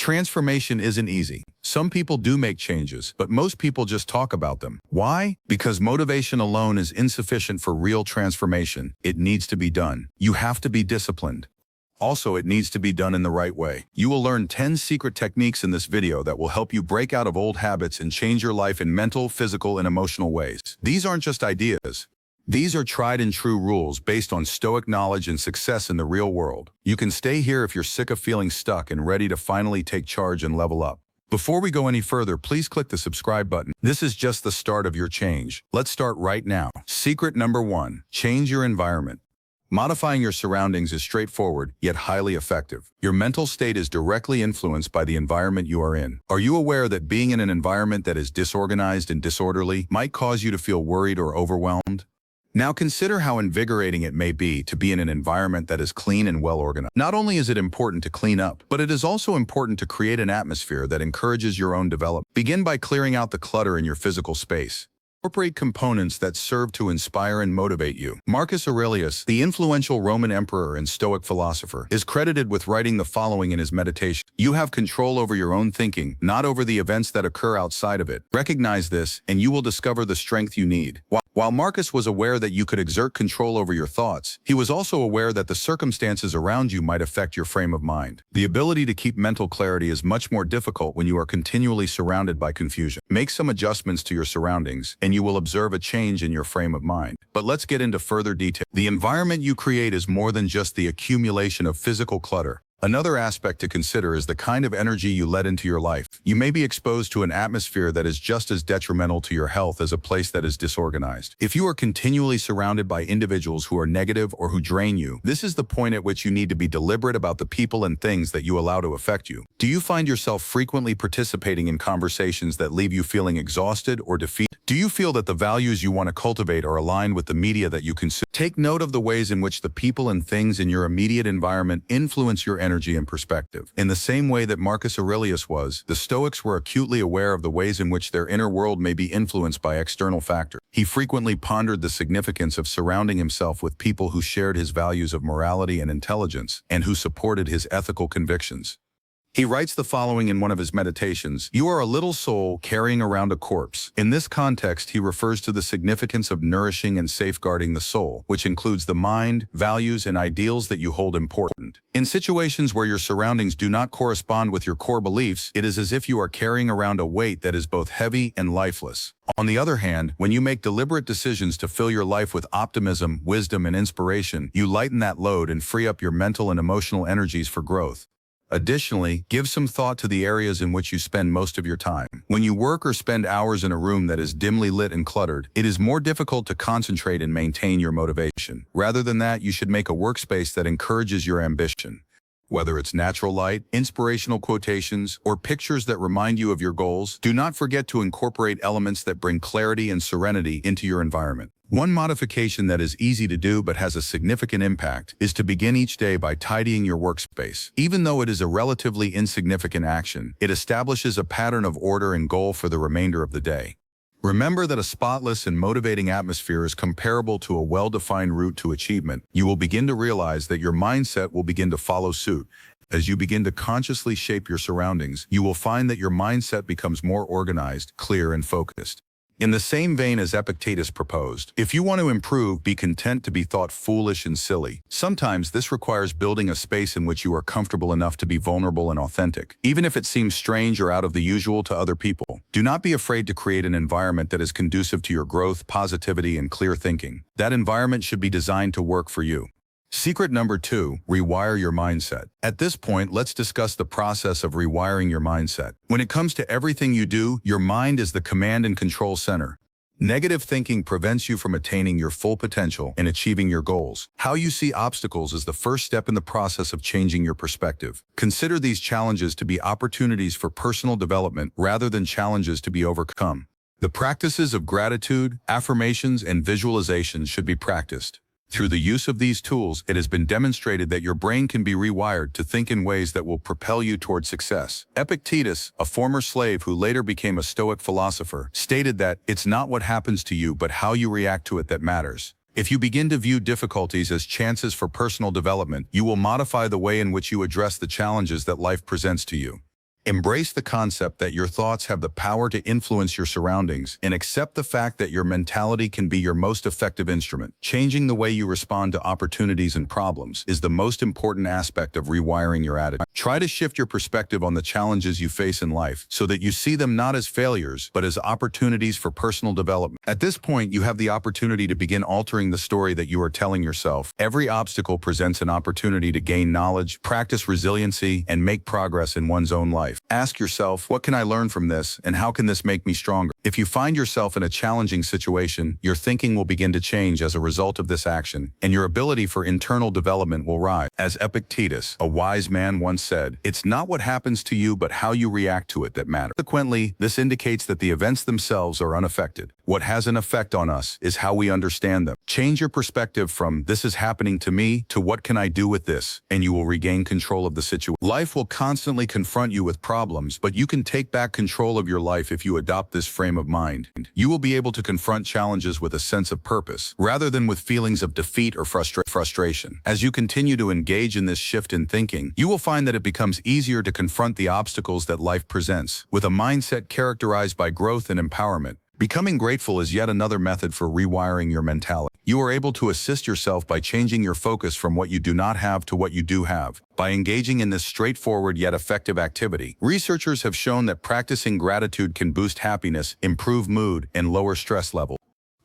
Transformation isn't easy. Some people do make changes, but most people just talk about them. Why? Because motivation alone is insufficient for real transformation. It needs to be done. You have to be disciplined. Also, it needs to be done in the right way. You will learn 10 secret techniques in this video that will help you break out of old habits and change your life in mental, physical, and emotional ways. These aren't just ideas. These are tried and true rules based on Stoic knowledge and success in the real world. You can stay here if you're sick of feeling stuck and ready to finally take charge and level up. Before we go any further, please click the subscribe button. This is just the start of your change. Let's start right now. Secret number 1, change your environment. Modifying your surroundings is straightforward, yet highly effective. Your mental state is directly influenced by the environment you are in. Are you aware that being in an environment that is disorganized and disorderly might cause you to feel worried or overwhelmed? Now consider how invigorating it may be to be in an environment that is clean and well organized. Not only is it important to clean up, but it is also important to create an atmosphere that encourages your own development. Begin by clearing out the clutter in your physical space. Incorporate components that serve to inspire and motivate you. Marcus Aurelius, the influential Roman emperor and Stoic philosopher, is credited with writing the following in his meditation: "You have control over your own thinking, not over the events that occur outside of it. Recognize this, and you will discover the strength you need." While Marcus was aware that you could exert control over your thoughts, he was also aware that the circumstances around you might affect your frame of mind. The ability to keep mental clarity is much more difficult when you are continually surrounded by confusion. Make some adjustments to your surroundings, and you will observe a change in your frame of mind. But let's get into further detail. The environment you create is more than just the accumulation of physical clutter. Another aspect to consider is the kind of energy you let into your life. You may be exposed to an atmosphere that is just as detrimental to your health as a place that is disorganized. If you are continually surrounded by individuals who are negative or who drain you, this is the point at which you need to be deliberate about the people and things that you allow to affect you. Do you find yourself frequently participating in conversations that leave you feeling exhausted or defeated? Do you feel that the values you want to cultivate are aligned with the media that you consume? Take note of the ways in which the people and things in your immediate environment influence your energy and perspective. In the same way that Marcus Aurelius was, the Stoics were acutely aware of the ways in which their inner world may be influenced by external factors. He frequently pondered the significance of surrounding himself with people who shared his values of morality and intelligence, and who supported his ethical convictions. He writes the following in one of his meditations: "You are a little soul carrying around a corpse." In this context, he refers to the significance of nourishing and safeguarding the soul, which includes the mind, values, and ideals that you hold important. In situations where your surroundings do not correspond with your core beliefs, it is as if you are carrying around a weight that is both heavy and lifeless. On the other hand, when you make deliberate decisions to fill your life with optimism, wisdom, and inspiration, you lighten that load and free up your mental and emotional energies for growth. Additionally, give some thought to the areas in which you spend most of your time. When you work or spend hours in a room that is dimly lit and cluttered, it is more difficult to concentrate and maintain your motivation. Rather than that, you should make a workspace that encourages your ambition. Whether it's natural light, inspirational quotations, or pictures that remind you of your goals, do not forget to incorporate elements that bring clarity and serenity into your environment. One modification that is easy to do but has a significant impact is to begin each day by tidying your workspace. Even though it is a relatively insignificant action, it establishes a pattern of order and goal for the remainder of the day. Remember that a spotless and motivating atmosphere is comparable to a well-defined route to achievement. You will begin to realize that your mindset will begin to follow suit. As you begin to consciously shape your surroundings, you will find that your mindset becomes more organized, clear, and focused. In the same vein as Epictetus proposed, if you want to improve, be content to be thought foolish and silly. Sometimes this requires building a space in which you are comfortable enough to be vulnerable and authentic, even if it seems strange or out of the usual to other people. Do not be afraid to create an environment that is conducive to your growth, positivity, and clear thinking. That environment should be designed to work for you. Secret number 2, rewire your mindset. At this point, let's discuss the process of rewiring your mindset. When it comes to everything you do, your mind is the command and control center. Negative thinking prevents you from attaining your full potential and achieving your goals. How you see obstacles is the first step in the process of changing your perspective. Consider these challenges to be opportunities for personal development rather than challenges to be overcome. The practices of gratitude, affirmations, and visualization should be practiced. Through the use of these tools, it has been demonstrated that your brain can be rewired to think in ways that will propel you toward success. Epictetus, a former slave who later became a Stoic philosopher, stated that it's not what happens to you but how you react to it that matters. If you begin to view difficulties as chances for personal development, you will modify the way in which you address the challenges that life presents to you. Embrace the concept that your thoughts have the power to influence your surroundings and accept the fact that your mentality can be your most effective instrument. Changing the way you respond to opportunities and problems is the most important aspect of rewiring your attitude. Try to shift your perspective on the challenges you face in life so that you see them not as failures, but as opportunities for personal development. At this point, you have the opportunity to begin altering the story that you are telling yourself. Every obstacle presents an opportunity to gain knowledge, practice resiliency, and make progress in one's own life. Ask yourself, what can I learn from this, and how can this make me stronger? If you find yourself in a challenging situation, your thinking will begin to change as a result of this action, and your ability for internal development will rise. As Epictetus, a wise man, once said, "It's not what happens to you, but how you react to it that matters." Consequently, this indicates that the events themselves are unaffected. What has an effect on us is how we understand them. Change your perspective from "this is happening to me" to "what can I do with this?" and you will regain control of the situation. Life will constantly confront you with problems, but you can take back control of your life if you adopt this frame of mind. You will be able to confront challenges with a sense of purpose, rather than with feelings of defeat or frustration. As you continue to engage in this shift in thinking, you will find that it becomes easier to confront the obstacles that life presents, with a mindset characterized by growth and empowerment. Becoming grateful is yet another method for rewiring your mentality. You are able to assist yourself by changing your focus from what you do not have to what you do have. By engaging in this straightforward yet effective activity, researchers have shown that practicing gratitude can boost happiness, improve mood, and lower stress levels.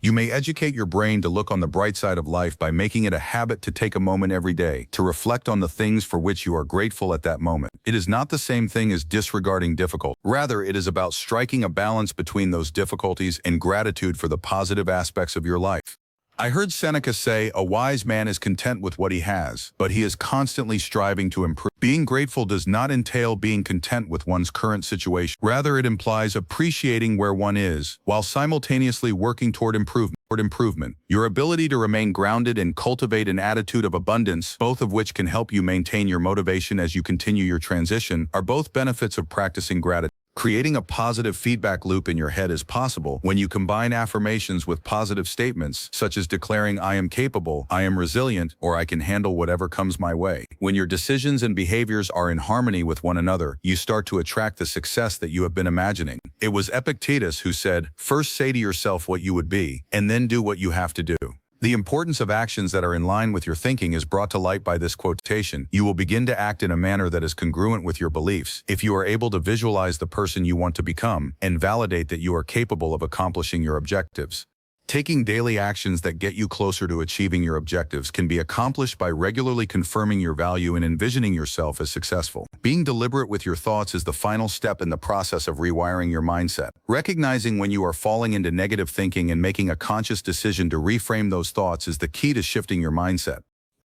You may educate your brain to look on the bright side of life by making it a habit to take a moment every day to reflect on the things for which you are grateful at that moment. It is not the same thing as disregarding difficulty. Rather, it is about striking a balance between those difficulties and gratitude for the positive aspects of your life. I heard Seneca say, "A wise man is content with what he has, but he is constantly striving to improve." Being grateful does not entail being content with one's current situation. Rather, it implies appreciating where one is, while simultaneously working toward improvement. Your ability to remain grounded and cultivate an attitude of abundance, both of which can help you maintain your motivation as you continue your transition, are both benefits of practicing gratitude. Creating a positive feedback loop in your head is possible when you combine affirmations with positive statements, such as declaring "I am capable," "I am resilient," or "I can handle whatever comes my way." When your decisions and behaviors are in harmony with one another, you start to attract the success that you have been imagining. It was Epictetus who said, "First say to yourself what you would be, and then do what you have to do." The importance of actions that are in line with your thinking is brought to light by this quotation. You will begin to act in a manner that is congruent with your beliefs if you are able to visualize the person you want to become and validate that you are capable of accomplishing your objectives. Taking daily actions that get you closer to achieving your objectives can be accomplished by regularly confirming your value and envisioning yourself as successful. Being deliberate with your thoughts is the final step in the process of rewiring your mindset. Recognizing when you are falling into negative thinking and making a conscious decision to reframe those thoughts is the key to shifting your mindset.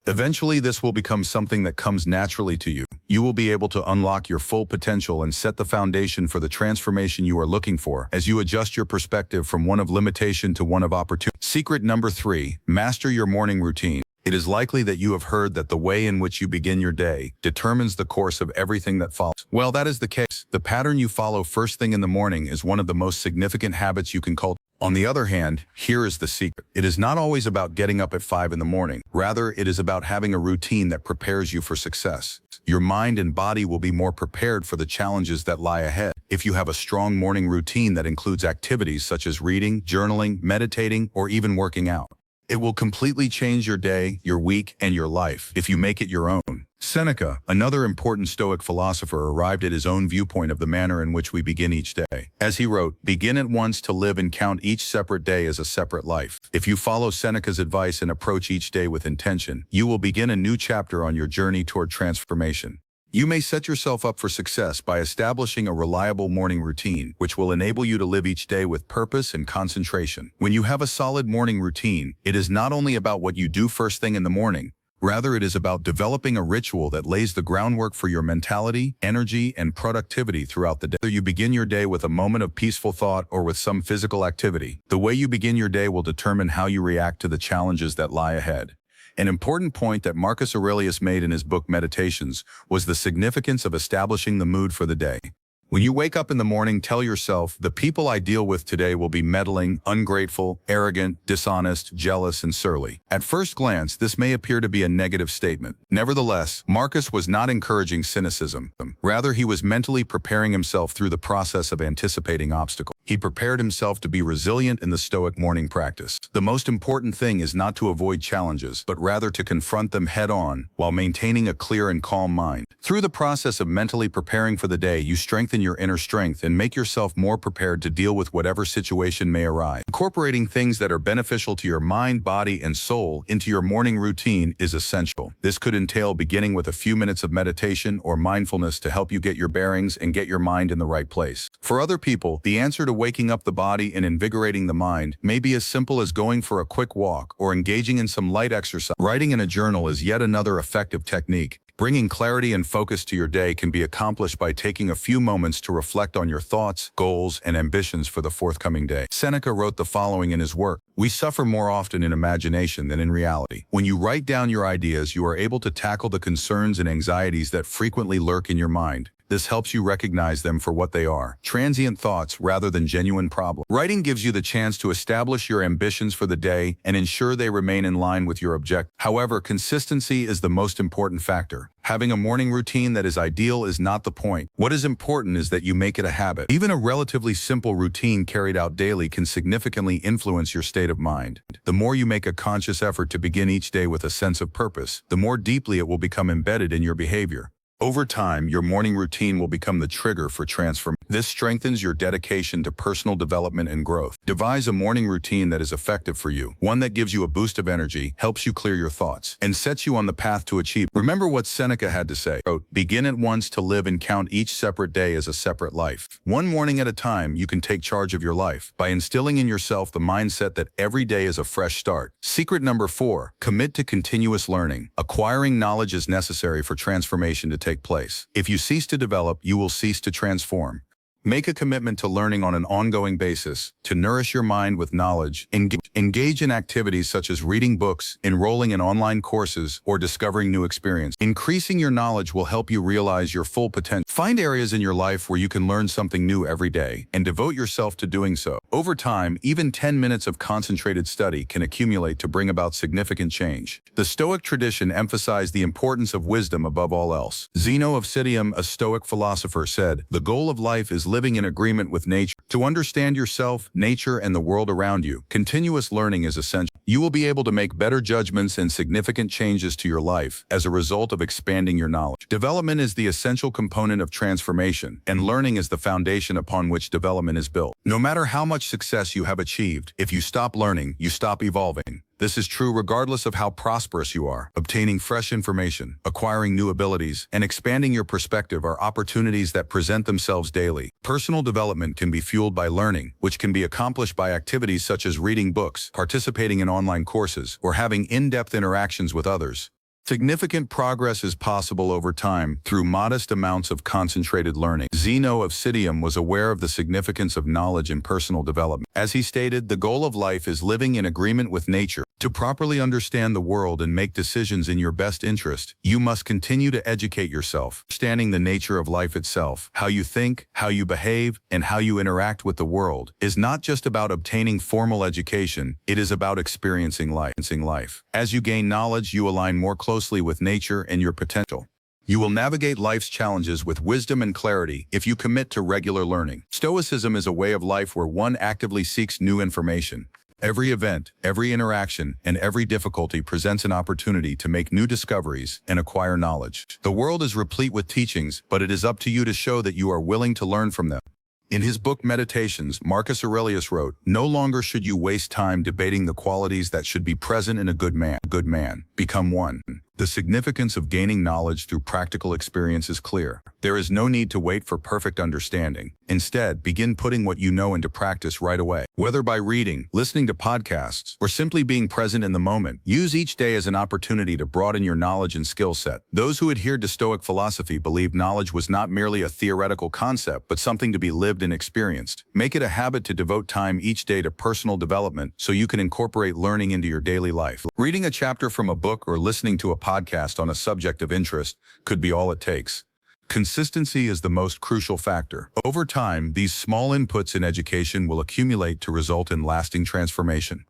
Eventually, this will become something that comes naturally to you. You will be able to unlock your full potential and set the foundation for the transformation you are looking for as you adjust your perspective from one of limitation to one of opportunity. Secret number 3, master your morning routine. It is likely that you have heard that the way in which you begin your day determines the course of everything that follows. Well, that is the case. The pattern you follow first thing in the morning is one of the most significant habits you can cultivate. On the other hand, here is the secret. It is not always about getting up at 5 in the morning. Rather, it is about having a routine that prepares you for success. Your mind and body will be more prepared for the challenges that lie ahead if you have a strong morning routine that includes activities such as reading, journaling, meditating, or even working out. It will completely change your day, your week, and your life if you make it your own. Seneca, another important Stoic philosopher, arrived at his own viewpoint of the manner in which we begin each day. As he wrote, "Begin at once to live and count each separate day as a separate life." If you follow Seneca's advice and approach each day with intention, you will begin a new chapter on your journey toward transformation. You may set yourself up for success by establishing a reliable morning routine, which will enable you to live each day with purpose and concentration. When you have a solid morning routine, it is not only about what you do first thing in the morning. Rather, it is about developing a ritual that lays the groundwork for your mentality, energy, and productivity throughout the day. Whether you begin your day with a moment of peaceful thought or with some physical activity, the way you begin your day will determine how you react to the challenges that lie ahead. An important point that Marcus Aurelius made in his book Meditations was the significance of establishing the mood for the day. When you wake up in the morning, tell yourself, the people I deal with today will be meddling, ungrateful, arrogant, dishonest, jealous, and surly. At first glance, this may appear to be a negative statement. Nevertheless, Marcus was not encouraging cynicism. Rather, he was mentally preparing himself through the process of anticipating obstacles. He prepared himself to be resilient in the Stoic morning practice. The most important thing is not to avoid challenges, but rather to confront them head-on while maintaining a clear and calm mind. Through the process of mentally preparing for the day, you strengthen your inner strength and make yourself more prepared to deal with whatever situation may arise. Incorporating things that are beneficial to your mind, body, and soul into your morning routine is essential. This could entail beginning with a few minutes of meditation or mindfulness to help you get your bearings and get your mind in the right place. For other people, the answer to waking up the body and invigorating the mind may be as simple as going for a quick walk or engaging in some light exercise. Writing in a journal is yet another effective technique. Bringing clarity and focus to your day can be accomplished by taking a few moments to reflect on your thoughts, goals, and ambitions for the forthcoming day. Seneca wrote the following in his work: "We suffer more often in imagination than in reality." When you write down your ideas, you are able to tackle the concerns and anxieties that frequently lurk in your mind. This helps you recognize them for what they are: transient thoughts rather than genuine problems. Writing gives you the chance to establish your ambitions for the day and ensure they remain in line with your objectives. However, consistency is the most important factor. Having a morning routine that is ideal is not the point. What is important is that you make it a habit. Even a relatively simple routine carried out daily can significantly influence your state of mind. The more you make a conscious effort to begin each day with a sense of purpose, the more deeply it will become embedded in your behavior. Over time, your morning routine will become the trigger for transformation. This strengthens your dedication to personal development and growth. Devise a morning routine that is effective for you, one that gives you a boost of energy, helps you clear your thoughts, and sets you on the path to achieve. Remember what Seneca had to say. Quote, "Begin at once to live and count each separate day as a separate life." One morning at a time, you can take charge of your life by instilling in yourself the mindset that every day is a fresh start. Secret number 4, commit to continuous learning. Acquiring knowledge is necessary for transformation to take place. If you cease to develop, you will cease to transform. Make a commitment to learning on an ongoing basis, to nourish your mind with knowledge. Engage in activities such as reading books, enrolling in online courses, or discovering new experiences. Increasing your knowledge will help you realize your full potential. Find areas in your life where you can learn something new every day, and devote yourself to doing so. Over time, even 10 minutes of concentrated study can accumulate to bring about significant change. The Stoic tradition emphasized the importance of wisdom above all else. Zeno of Citium, a Stoic philosopher, said, "The goal of life is living in agreement with nature. To understand yourself, nature, and the world around you, continuous learning is essential. You will be able to make better judgments and significant changes to your life as a result of expanding your knowledge." Development is the essential component of transformation, and learning is the foundation upon which development is built. No matter how much success you have achieved, if you stop learning, you stop evolving. This is true regardless of how prosperous you are. Obtaining fresh information, acquiring new abilities, and expanding your perspective are opportunities that present themselves daily. Personal development can be fueled by learning, which can be accomplished by activities such as reading books, participating in online courses, or having in-depth interactions with others. Significant progress is possible over time through modest amounts of concentrated learning. Zeno of Citium was aware of the significance of knowledge in personal development. As he stated, the goal of life is living in agreement with nature. To properly understand the world and make decisions in your best interest, you must continue to educate yourself. Understanding the nature of life itself, how you think, how you behave, and how you interact with the world, is not just about obtaining formal education, it is about experiencing life. As you gain knowledge, you align more closely with nature and your potential. You will navigate life's challenges with wisdom and clarity if you commit to regular learning. Stoicism is a way of life where one actively seeks new information. Every event, every interaction, and every difficulty presents an opportunity to make new discoveries and acquire knowledge. The world is replete with teachings, but it is up to you to show that you are willing to learn from them. In his book Meditations, Marcus Aurelius wrote, "No longer should you waste time debating the qualities that should be present in a good man. Become one." The significance of gaining knowledge through practical experience is clear. There is no need to wait for perfect understanding. Instead, begin putting what you know into practice right away. Whether by reading, listening to podcasts, or simply being present in the moment, use each day as an opportunity to broaden your knowledge and skill set. Those who adhered to Stoic philosophy believed knowledge was not merely a theoretical concept, but something to be lived and experienced. Make it a habit to devote time each day to personal development so you can incorporate learning into your daily life. Reading a chapter from a book or listening to a podcast on a subject of interest could be all it takes. Consistency is the most crucial factor. Over time, these small inputs in education will accumulate to result in lasting transformation.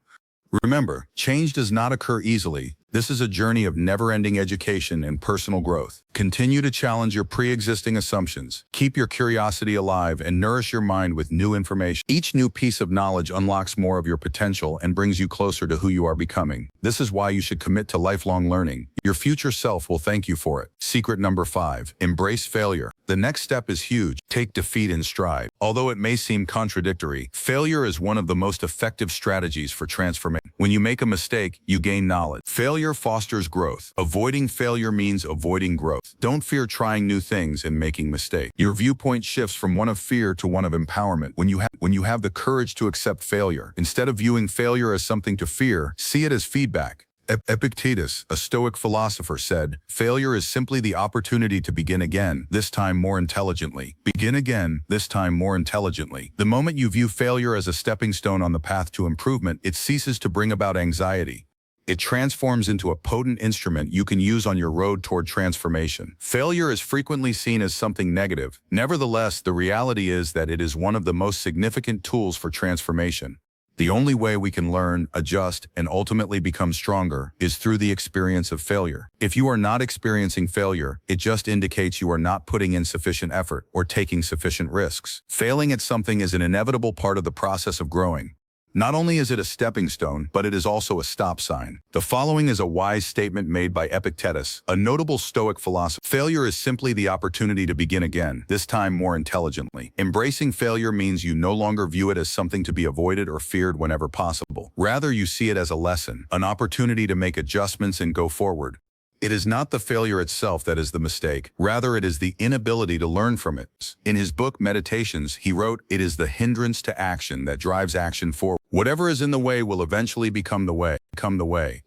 Remember, change does not occur easily. This is a journey of never-ending education and personal growth. Continue to challenge your pre-existing assumptions. Keep your curiosity alive and nourish your mind with new information. Each new piece of knowledge unlocks more of your potential and brings you closer to who you are becoming. This is why you should commit to lifelong learning. Your future self will thank you for it. Secret number 5. Embrace failure. The next step is huge. Take defeat in stride. Although it may seem contradictory, failure is one of the most effective strategies for transformation. When you make a mistake, you gain knowledge. Failure fosters growth. Avoiding failure means avoiding growth. Don't fear trying new things and making mistakes. Your viewpoint shifts from one of fear to one of empowerment when you have the courage to accept failure. Instead of viewing failure as something to fear, see it as feedback. Epictetus, a Stoic philosopher, said, "Failure is simply the opportunity to begin again, this time more intelligently. Begin again, this time more intelligently." The moment you view failure as a stepping stone on the path to improvement, it ceases to bring about anxiety. It transforms into a potent instrument you can use on your road toward transformation. Failure is frequently seen as something negative. Nevertheless, the reality is that it is one of the most significant tools for transformation. The only way we can learn, adjust, and ultimately become stronger is through the experience of failure. If you are not experiencing failure, it just indicates you are not putting in sufficient effort or taking sufficient risks. Failing at something is an inevitable part of the process of growing. Not only is it a stepping stone, but it is also a stop sign. The following is a wise statement made by Epictetus, a notable Stoic philosopher. Failure is simply the opportunity to begin again, this time more intelligently. Embracing failure means you no longer view it as something to be avoided or feared whenever possible. Rather, you see it as a lesson, an opportunity to make adjustments and go forward. It is not the failure itself that is the mistake. Rather, it is the inability to learn from it. In his book, Meditations, he wrote, "It is the hindrance to action that drives action forward. Whatever is in the way will eventually become the way.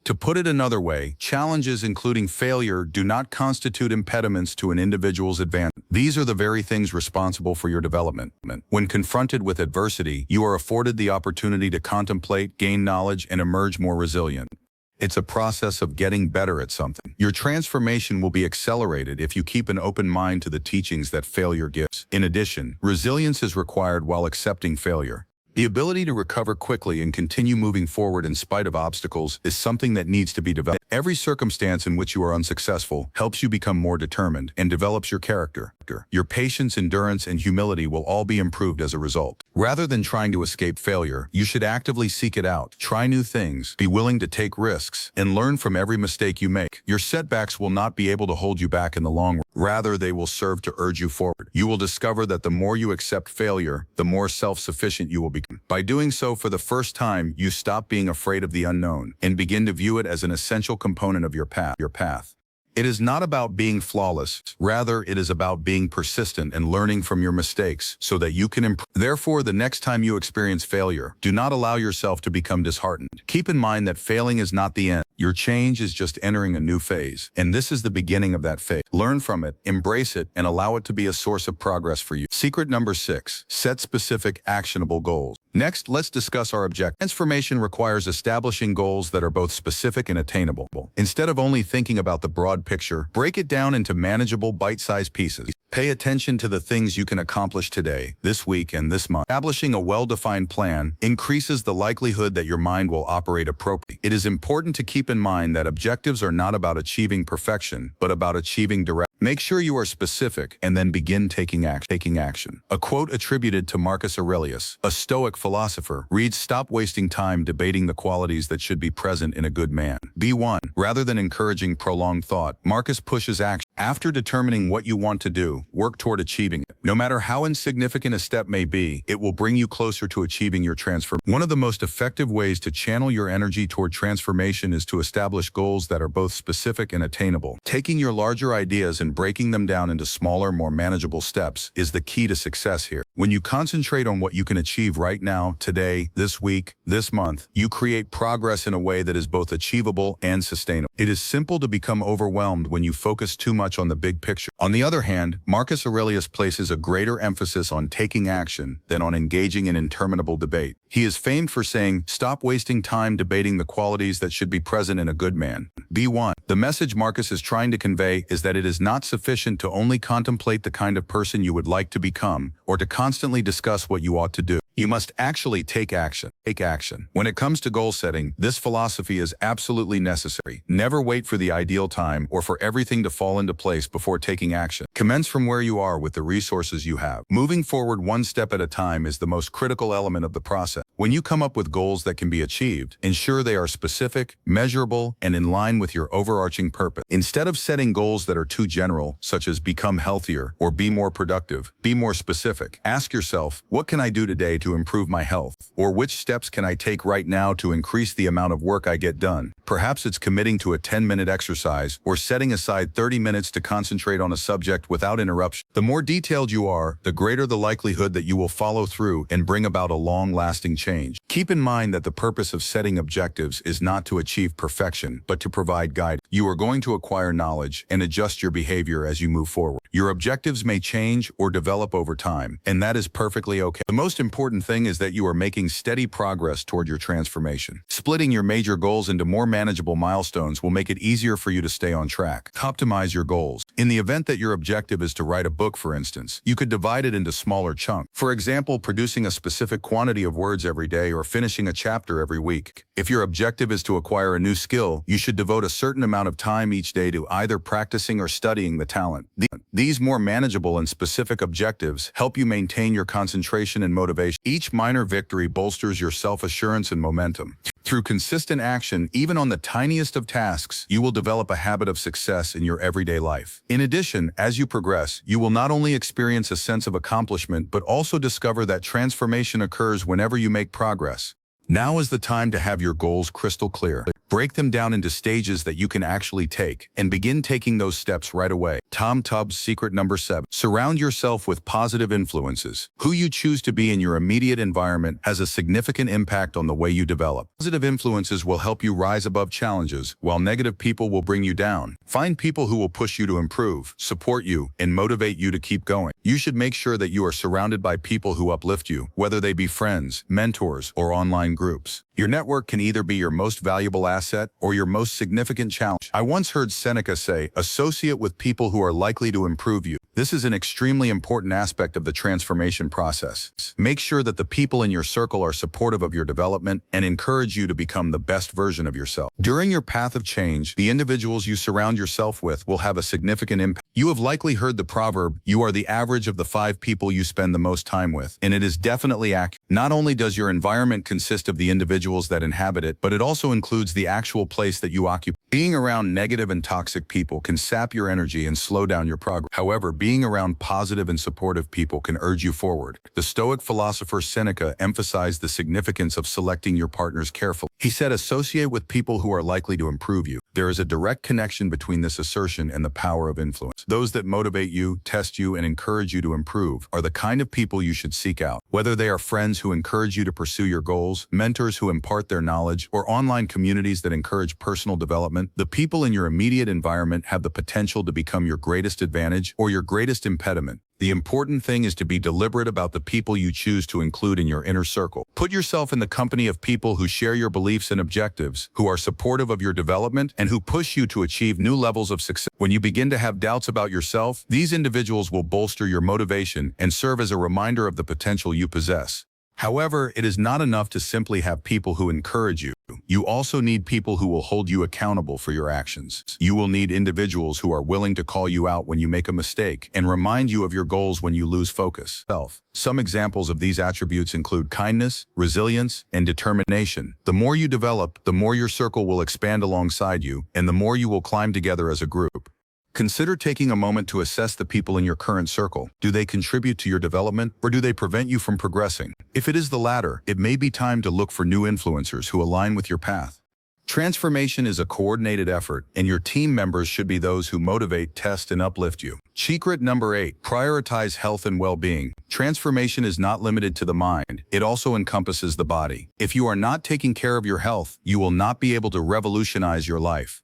To put it another way, challenges including failure do not constitute impediments to an individual's advancement. These are the very things responsible for your development. When confronted with adversity, you are afforded the opportunity to contemplate, gain knowledge, and emerge more resilient. It's a process of getting better at something. Your transformation will be accelerated if you keep an open mind to the teachings that failure gives. In addition, resilience is required while accepting failure. The ability to recover quickly and continue moving forward in spite of obstacles is something that needs to be developed. Every circumstance in which you are unsuccessful helps you become more determined and develops your character. Your patience, endurance, and humility will all be improved as a result. Rather than trying to escape failure, you should actively seek it out, try new things, be willing to take risks, and learn from every mistake you make. Your setbacks will not be able to hold you back in the long run. Rather, they will serve to urge you forward. You will discover that the more you accept failure, the more self-sufficient you will become. By doing so for the first time, you stop being afraid of the unknown and begin to view it as an essential component of your path. It is not about being flawless. Rather, it is about being persistent and learning from your mistakes so that you can improve. Therefore, the next time you experience failure, do not allow yourself to become disheartened. Keep in mind that failing is not the end. Your change is just entering a new phase, and this is the beginning of that phase. Learn from it, embrace it, and allow it to be a source of progress for you. Secret number 6, set specific, actionable goals. Next, let's discuss our objective. Transformation requires establishing goals that are both specific and attainable. Instead of only thinking about the broad picture, break it down into manageable, bite-sized pieces. Pay attention to the things you can accomplish today, this week, and this month. Establishing a well-defined plan increases the likelihood that your mind will operate appropriately. It is important to keep in mind that objectives are not about achieving perfection, but about achieving direction. Make sure you are specific and then begin taking action. A quote attributed to Marcus Aurelius, a Stoic philosopher, reads, "Stop wasting time debating the qualities that should be present in a good man. Be one." Rather than encouraging prolonged thought, Marcus pushes action. After determining what you want to do, work toward achieving it. No matter how insignificant a step may be, it will bring you closer to achieving your transformation. One of the most effective ways to channel your energy toward transformation is to establish goals that are both specific and attainable. Taking your larger ideas and breaking them down into smaller, more manageable steps is the key to success here. When you concentrate on what you can achieve right now, today, this week, this month, you create progress in a way that is both achievable and sustainable. It is simple to become overwhelmed when you focus too much on the big picture. On the other hand, Marcus Aurelius places a greater emphasis on taking action than on engaging in interminable debate. He is famed for saying, "Stop wasting time debating the qualities that should be present in a good man. Be one." The message Marcus is trying to convey is that it is not not sufficient to only contemplate the kind of person you would like to become or to constantly discuss what you ought to do. You must actually take action. Take action. When it comes to goal setting, this philosophy is absolutely necessary. Never wait for the ideal time or for everything to fall into place before taking action. Commence from where you are with the resources you have. Moving forward one step at a time is the most critical element of the process. When you come up with goals that can be achieved, ensure they are specific, measurable, and in line with your overarching purpose. Instead of setting goals that are too general, such as become healthier or be more productive, be more specific. Ask yourself, what can I do today to improve my health? Or which steps can I take right now to increase the amount of work I get done? Perhaps it's committing to a 10-minute exercise or setting aside 30 minutes to concentrate on a subject without interruption. The more detailed you are, the greater the likelihood that you will follow through and bring about a long-lasting change. Keep in mind that the purpose of setting objectives is not to achieve perfection, but to provide guidance. You are going to acquire knowledge and adjust your behavior as you move forward. Your objectives may change or develop over time, and that is perfectly okay. The most important thing is that you are making steady progress toward your transformation. Splitting your major goals into more manageable milestones will make it easier for you to stay on track. Optimize your goals. In the event that your objective is to write a book, for instance, you could divide it into smaller chunks. For example, producing a specific quantity of words every day or finishing a chapter every week. If your objective is to acquire a new skill, you should devote a certain amount of time each day to either practicing or studying the talent. These more manageable and specific objectives help you maintain your concentration and motivation. Each minor victory bolsters your self-assurance and momentum. Through consistent action, even on the tiniest of tasks, you will develop a habit of success in your everyday life. In addition, as you progress, you will not only experience a sense of accomplishment, but also discover that transformation occurs whenever you make progress. Now is the time to have your goals crystal clear. Break them down into stages that you can actually take, and begin taking those steps right away. Tom Tubbs' secret number 7. Surround yourself with positive influences. Who you choose to be in your immediate environment has a significant impact on the way you develop. Positive influences will help you rise above challenges, while negative people will bring you down. Find people who will push you to improve, support you, and motivate you to keep going. You should make sure that you are surrounded by people who uplift you, whether they be friends, mentors, or online groups. Your network can either be your most valuable asset or your most significant challenge. I once heard Seneca say, associate with people who are likely to improve you. This is an extremely important aspect of the transformation process. Make sure that the people in your circle are supportive of your development and encourage you to become the best version of yourself. During your path of change, the individuals you surround yourself with will have a significant impact. You have likely heard the proverb, you are the average of the 5 people you spend the most time with, and it is definitely accurate. Not only does your environment consist of the individuals that inhabit it, but it also includes the actual place that you occupy. Being around negative and toxic people can sap your energy and slow down your progress. However, being around positive and supportive people can urge you forward. The Stoic philosopher Seneca emphasized the significance of selecting your partners carefully. He said, associate with people who are likely to improve you. There is a direct connection between this assertion and the power of influence. Those that motivate you, test you, and encourage you to improve are the kind of people you should seek out. Whether they are friends who encourage you to pursue your goals, mentors who impart their knowledge, or online communities that encourage personal development, the people in your immediate environment have the potential to become your greatest advantage or your greatest impediment. The important thing is to be deliberate about the people you choose to include in your inner circle. Put yourself in the company of people who share your beliefs and objectives, who are supportive of your development, and who push you to achieve new levels of success. When you begin to have doubts about yourself, these individuals will bolster your motivation and serve as a reminder of the potential you possess. However, it is not enough to simply have people who encourage you. You also need people who will hold you accountable for your actions. You will need individuals who are willing to call you out when you make a mistake and remind you of your goals when you lose focus. Some examples of these attributes include kindness, resilience, and determination. The more you develop, the more your circle will expand alongside you, and the more you will climb together as a group. Consider taking a moment to assess the people in your current circle. Do they contribute to your development, or do they prevent you from progressing? If it is the latter, it may be time to look for new influencers who align with your path. Transformation is a coordinated effort, and your team members should be those who motivate, test, and uplift you. Secret number 8, prioritize health and well-being. Transformation is not limited to the mind, it also encompasses the body. If you are not taking care of your health, you will not be able to revolutionize your life.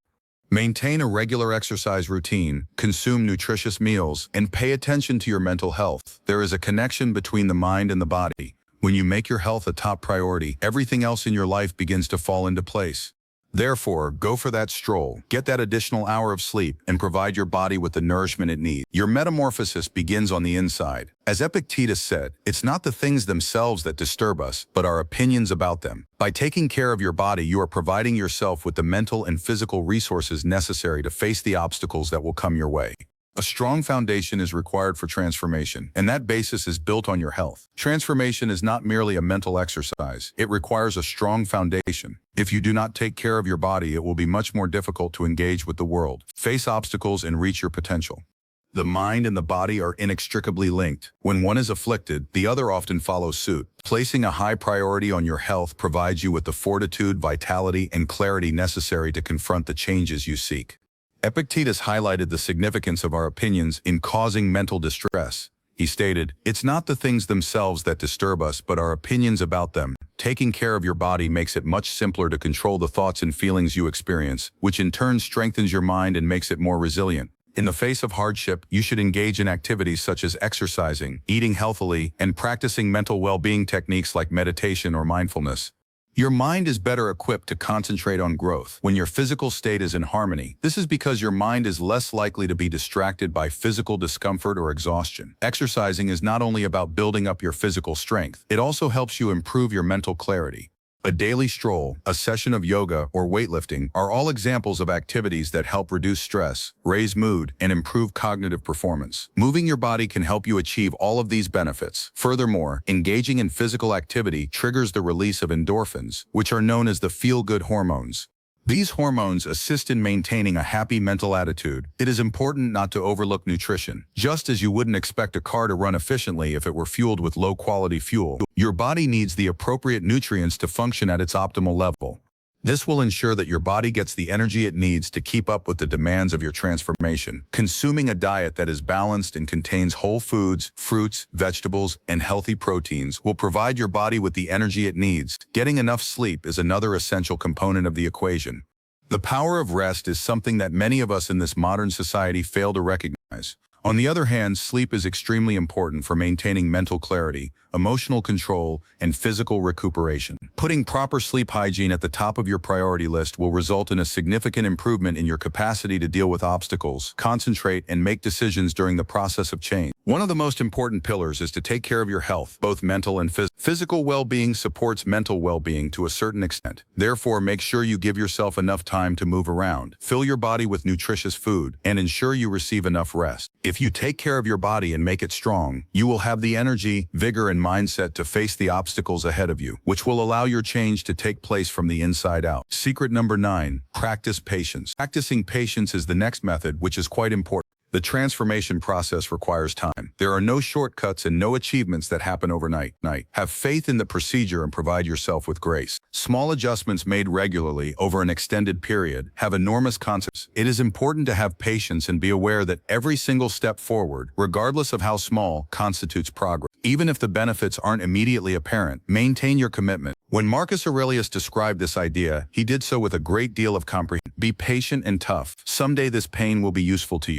Maintain a regular exercise routine, consume nutritious meals, and pay attention to your mental health. There is a connection between the mind and the body. When you make your health a top priority, everything else in your life begins to fall into place. Therefore, go for that stroll, get that additional hour of sleep, and provide your body with the nourishment it needs. Your metamorphosis begins on the inside. As Epictetus said, it's not the things themselves that disturb us, but our opinions about them. By taking care of your body, you are providing yourself with the mental and physical resources necessary to face the obstacles that will come your way. A strong foundation is required for transformation, and that basis is built on your health. Transformation is not merely a mental exercise. It requires a strong foundation. If you do not take care of your body, it will be much more difficult to engage with the world, face obstacles, and reach your potential. The mind and the body are inextricably linked. When one is afflicted, the other often follows suit. Placing a high priority on your health provides you with the fortitude, vitality, and clarity necessary to confront the changes you seek. Epictetus highlighted the significance of our opinions in causing mental distress. He stated, "It's not the things themselves that disturb us, but our opinions about them. Taking care of your body makes it much simpler to control the thoughts and feelings you experience, which in turn strengthens your mind and makes it more resilient. In the face of hardship, you should engage in activities such as exercising, eating healthily, and practicing mental well-being techniques like meditation or mindfulness. Your mind is better equipped to concentrate on growth when your physical state is in harmony. This is because your mind is less likely to be distracted by physical discomfort or exhaustion. Exercising is not only about building up your physical strength, it also helps you improve your mental clarity. A daily stroll, a session of yoga, or weightlifting are all examples of activities that help reduce stress, raise mood, and improve cognitive performance. Moving your body can help you achieve all of these benefits. Furthermore, engaging in physical activity triggers the release of endorphins, which are known as the feel-good hormones. These hormones assist in maintaining a happy mental attitude. It is important not to overlook nutrition. Just as you wouldn't expect a car to run efficiently if it were fueled with low-quality fuel, your body needs the appropriate nutrients to function at its optimal level. This will ensure that your body gets the energy it needs to keep up with the demands of your transformation. Consuming a diet that is balanced and contains whole foods, fruits, vegetables, and healthy proteins will provide your body with the energy it needs. Getting enough sleep is another essential component of the equation. The power of rest is something that many of us in this modern society fail to recognize. On the other hand, sleep is extremely important for maintaining mental clarity, emotional control, and physical recuperation. Putting proper sleep hygiene at the top of your priority list will result in a significant improvement in your capacity to deal with obstacles, concentrate, and make decisions during the process of change. One of the most important pillars is to take care of your health, both mental and physical. Physical well-being supports mental well-being to a certain extent. Therefore, make sure you give yourself enough time to move around, fill your body with nutritious food, and ensure you receive enough rest. If you take care of your body and make it strong, you will have the energy, vigor, and mindset to face the obstacles ahead of you, which will allow your change to take place from the inside out. Secret number 9, practice patience. Practicing patience is the next method, which is quite important. The transformation process requires time. There are no shortcuts and no achievements that happen overnight. Have faith in the procedure and provide yourself with grace. Small adjustments made regularly over an extended period have enormous consequences. It is important to have patience and be aware that every single step forward, regardless of how small, constitutes progress. Even if the benefits aren't immediately apparent, maintain your commitment. When Marcus Aurelius described this idea, he did so with a great deal of comprehension. Be patient and tough. Someday this pain will be useful to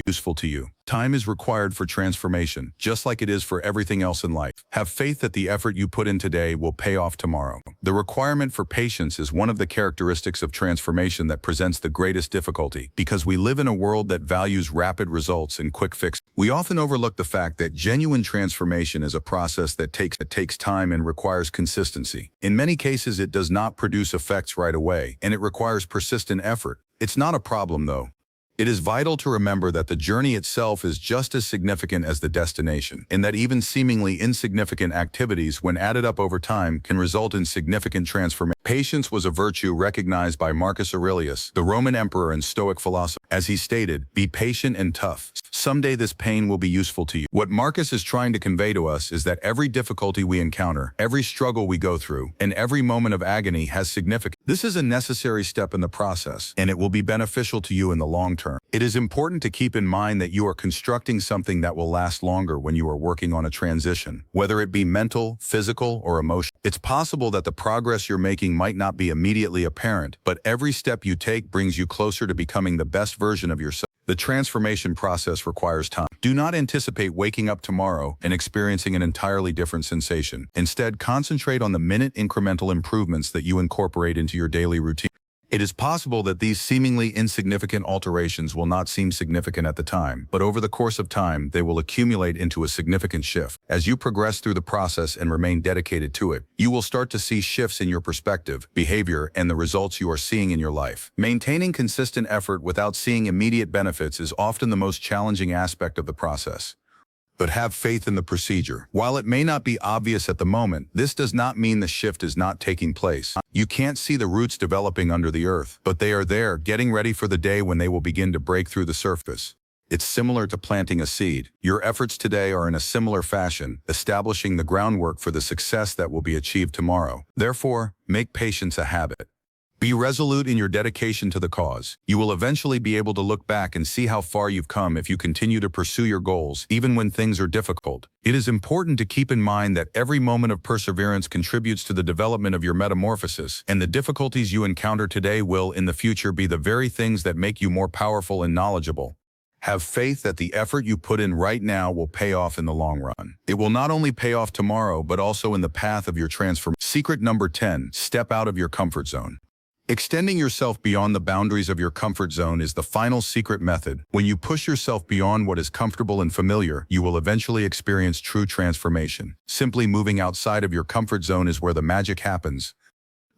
you. Time is required for transformation, just like it is for everything else in life. Have faith that the effort you put in today will pay off tomorrow. The requirement for patience is one of the characteristics of transformation that presents the greatest difficulty, because we live in a world that values rapid results and quick fixes. We often overlook the fact that genuine transformation is a process that takes time and requires consistency. In many cases, it does not produce effects right away, and it requires persistent effort. It's not a problem, though. It is vital to remember that the journey itself is just as significant as the destination, and that even seemingly insignificant activities, when added up over time, can result in significant transformation. Patience was a virtue recognized by Marcus Aurelius, the Roman emperor and Stoic philosopher. As he stated, "Be patient and tough. Someday this pain will be useful to you." What Marcus is trying to convey to us is that every difficulty we encounter, every struggle we go through, and every moment of agony has significance. This is a necessary step in the process, and it will be beneficial to you in the long term. It is important to keep in mind that you are constructing something that will last longer when you are working on a transition, whether it be mental, physical, or emotional. It's possible that the progress you're making might not be immediately apparent, but every step you take brings you closer to becoming the best version of yourself. The transformation process requires time. Do not anticipate waking up tomorrow and experiencing an entirely different sensation. Instead, concentrate on the minute incremental improvements that you incorporate into your daily routine. It is possible that these seemingly insignificant alterations will not seem significant at the time, but over the course of time, they will accumulate into a significant shift. As you progress through the process and remain dedicated to it, you will start to see shifts in your perspective, behavior, and the results you are seeing in your life. Maintaining consistent effort without seeing immediate benefits is often the most challenging aspect of the process. But have faith in the procedure. While it may not be obvious at the moment, this does not mean the shift is not taking place. You can't see the roots developing under the earth, but they are there, getting ready for the day when they will begin to break through the surface. It's similar to planting a seed. Your efforts today are in a similar fashion, establishing the groundwork for the success that will be achieved tomorrow. Therefore, make patience a habit. Be resolute in your dedication to the cause. You will eventually be able to look back and see how far you've come if you continue to pursue your goals, even when things are difficult. It is important to keep in mind that every moment of perseverance contributes to the development of your metamorphosis, and the difficulties you encounter today will, in the future, be the very things that make you more powerful and knowledgeable. Have faith that the effort you put in right now will pay off in the long run. It will not only pay off tomorrow, but also in the path of your transformation. Secret number 10, step out of your comfort zone. Extending yourself beyond the boundaries of your comfort zone is the final secret method. When you push yourself beyond what is comfortable and familiar, you will eventually experience true transformation. Simply moving outside of your comfort zone is where the magic happens.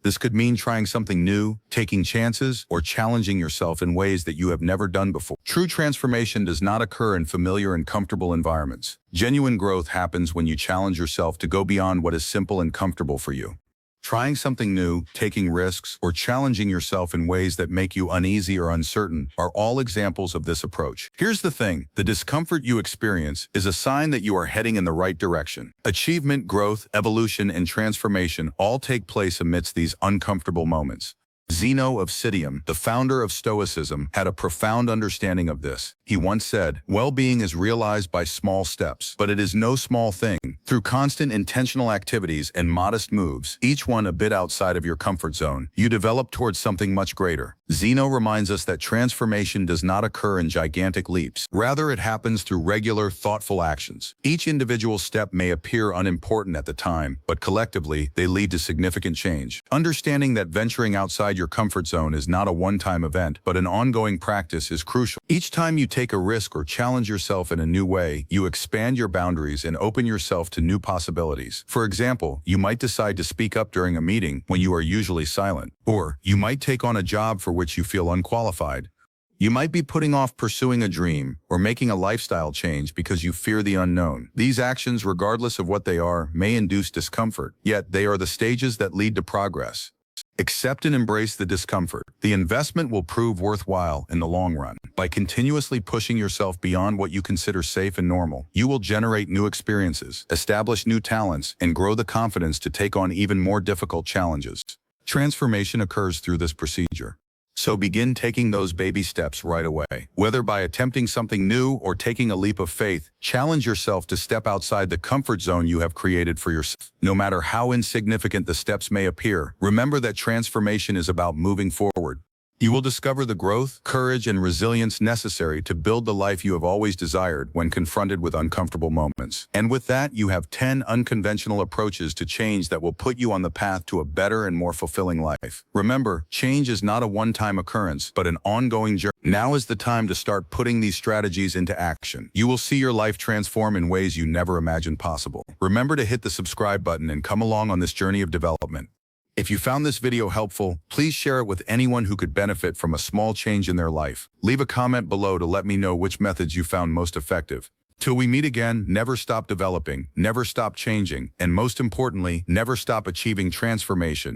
This could mean trying something new, taking chances, or challenging yourself in ways that you have never done before. True transformation does not occur in familiar and comfortable environments. Genuine growth happens when you challenge yourself to go beyond what is simple and comfortable for you. Trying something new, taking risks, or challenging yourself in ways that make you uneasy or uncertain are all examples of this approach. Here's the thing, the discomfort you experience is a sign that you are heading in the right direction. Achievement, growth, evolution, and transformation all take place amidst these uncomfortable moments. Zeno of Citium, the founder of Stoicism, had a profound understanding of this. He once said, "Well-being is realized by small steps, but it is no small thing. Through constant intentional activities and modest moves, each one a bit outside of your comfort zone, you develop towards something much greater." Zeno reminds us that transformation does not occur in gigantic leaps. Rather, it happens through regular, thoughtful actions. Each individual step may appear unimportant at the time, but collectively, they lead to significant change. Understanding that venturing outside your comfort zone is not a one-time event, but an ongoing practice is crucial. Each time you take a risk or challenge yourself in a new way, you expand your boundaries and open yourself to new possibilities. For example, you might decide to speak up during a meeting when you are usually silent. Or, you might take on a job for which you feel unqualified. You might be putting off pursuing a dream or making a lifestyle change because you fear the unknown. These actions, regardless of what they are, may induce discomfort, yet they are the stages that lead to progress. Accept and embrace the discomfort. The investment will prove worthwhile in the long run. By continuously pushing yourself beyond what you consider safe and normal, you will generate new experiences, establish new talents, and grow the confidence to take on even more difficult challenges. Transformation occurs through this procedure. So begin taking those baby steps right away. Whether by attempting something new or taking a leap of faith, challenge yourself to step outside the comfort zone you have created for yourself. No matter how insignificant the steps may appear, remember that transformation is about moving forward. You will discover the growth, courage, and resilience necessary to build the life you have always desired when confronted with uncomfortable moments. And with that, you have 10 unconventional approaches to change that will put you on the path to a better and more fulfilling life. Remember, change is not a one-time occurrence, but an ongoing journey. Now is the time to start putting these strategies into action. You will see your life transform in ways you never imagined possible. Remember to hit the subscribe button and come along on this journey of development. If you found this video helpful, please share it with anyone who could benefit from a small change in their life. Leave a comment below to let me know which methods you found most effective. Till we meet again, never stop developing, never stop changing, and most importantly, never stop achieving transformation.